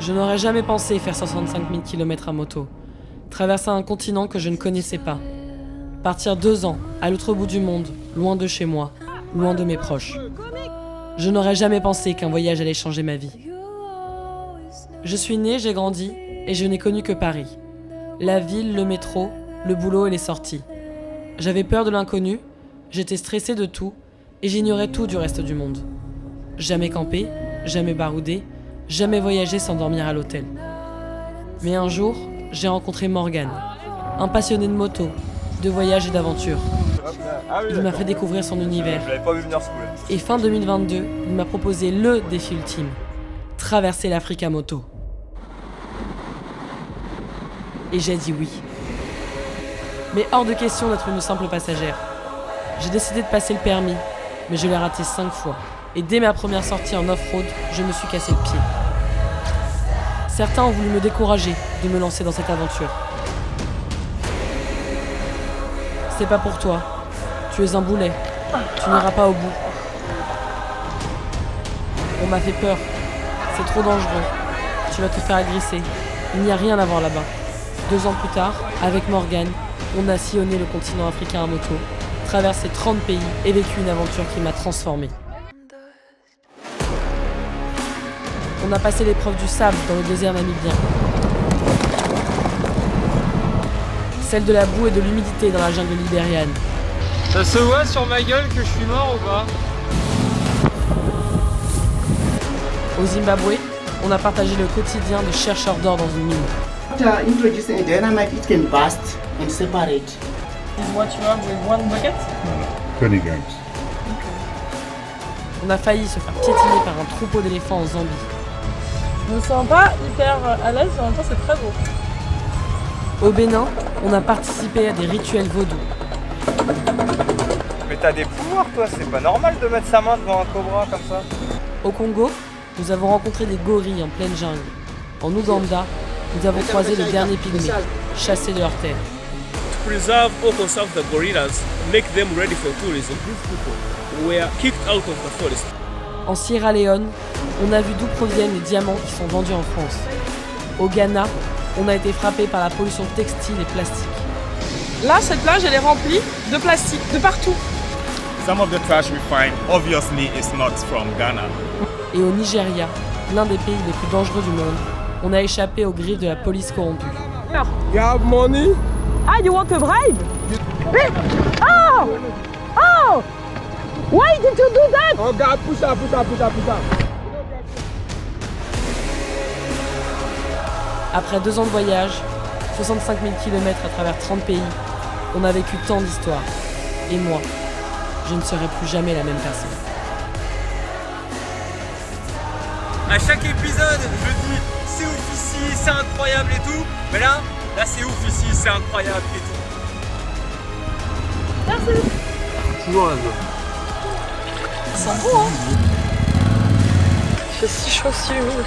Je n'aurais jamais pensé faire 65 000 km à moto, traverser un continent que je ne connaissais pas, partir 2 ans à l'autre bout du monde, loin de chez moi, loin de mes proches. Je n'aurais jamais pensé qu'un voyage allait changer ma vie. Je suis né, j'ai grandi et je n'ai connu que Paris. La ville, le métro, le boulot et les sorties. J'avais peur de l'inconnu, j'étais stressé de tout et j'ignorais tout du reste du monde. Jamais campé, jamais baroudé, jamais voyagé sans dormir à l'hôtel. Mais un jour, j'ai rencontré Morgan, un passionné de moto, de voyage et d'aventure. Il m'a fait découvrir son univers. Et fin 2022, il m'a proposé le défi ultime, traverser l'Afrique à moto. Et j'ai dit oui. Mais hors de question d'être une simple passagère. J'ai décidé de passer le permis, mais je l'ai raté 5 fois. Et dès ma première sortie en off-road, je me suis cassé le pied. Certains ont voulu me décourager de me lancer dans cette aventure. C'est pas pour toi. Tu es un boulet. Tu n'iras pas au bout. On m'a fait peur. C'est trop dangereux. Tu vas te faire agresser. Il n'y a rien à voir là-bas. 2 ans plus tard, avec Morgan, on a sillonné le continent africain à moto, traversé 30 pays et vécu une aventure qui m'a transformé. On a passé l'épreuve du sable dans le désert namibien. Celle de la boue et de l'humidité dans la jungle libérienne. Ça se voit sur ma gueule que je suis mort ou pas? Au Zimbabwe, on a partagé le quotidien de chercheurs d'or dans une mine. After introducing a dynamite, it can burst and separate. Is what you have with one bucket? 20 grams. On a failli se faire piétiner par un troupeau d'éléphants en Zambie. Je me sens pas hyper à l'aise, en même temps c'est très beau. Au Bénin, on a participé à des rituels vaudous. Mais t'as des pouvoirs toi, c'est pas normal de mettre sa main devant un cobra comme ça. Au Congo, nous avons rencontré des gorilles en pleine jungle. En Ouganda, nous avons croisé les derniers pygmées, chassés de leur terre. Preserve or conserve the gorillas, make them ready for tourism. These people were kicked out of the forest. En Sierra Leone, on a vu d'où proviennent les diamants qui sont vendus en France. Au Ghana, on a été frappé par la pollution textile et plastique. Là, cette plage, elle est remplie de plastique, de partout. Some of the trash we find obviously is not from Ghana. Et au Nigeria, l'un des pays les plus dangereux du monde, on a échappé aux griffes de la police corrompue. You have money? Ah, you want a bribe? Oh! Oh! Why did you do that? Oh God, push up. Après 2 ans de voyage, 65 000 km à travers 30 pays, on a vécu tant d'histoires. Et moi, je ne serai plus jamais la même personne. À chaque épisode, je dis c'est ouf ici, c'est incroyable et tout. Mais là c'est ouf ici, c'est incroyable et tout. Merci. Toujours la joie. Ça sent bon, hein? Il fait si chaud, si humide.